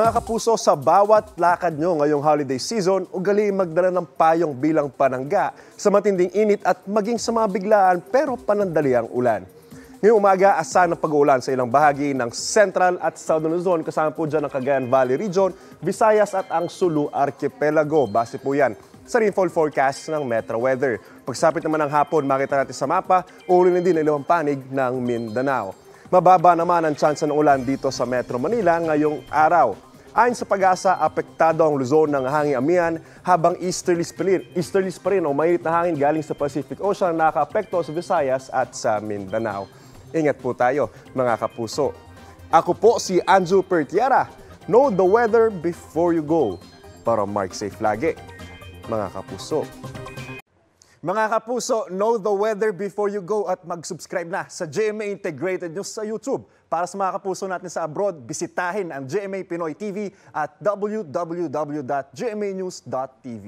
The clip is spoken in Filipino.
Mga kapuso, sa bawat lakad nyo ngayong holiday season, ugali magdala ng payong bilang panangga sa matinding init at maging sa mga biglaan pero panandaliang ulan. Ngayong umaga, asahan ng pag-uulan sa ilang bahagi ng Central at Southern Luzon, kasama po dyan ang Cagayan Valley Region, Visayas at ang Sulu Archipelago. Base po yan sa rainfall forecast ng Metro Weather. Pagsapit naman ng hapon, makita natin sa mapa, uulin din ang ilawang panig ng Mindanao. Mababa naman ang tsansa ng ulan dito sa Metro Manila ngayong araw. Ayon sa Pag-asa, apektado ang Luzon ng hanging amihan habang easterlies pa rin o mainit na hangin galing sa Pacific Ocean na nakaapekto sa Visayas at sa Mindanao. Ingat po tayo, mga kapuso. Ako po si Anju Pertiera. Know the weather before you go para mark safe lagi, mga kapuso. Mga kapuso, know the weather before you go at mag-subscribe na sa GMA Integrated News sa YouTube. Para sa mga kapuso natin sa abroad, bisitahin ang GMA Pinoy TV at www.gmanews.tv.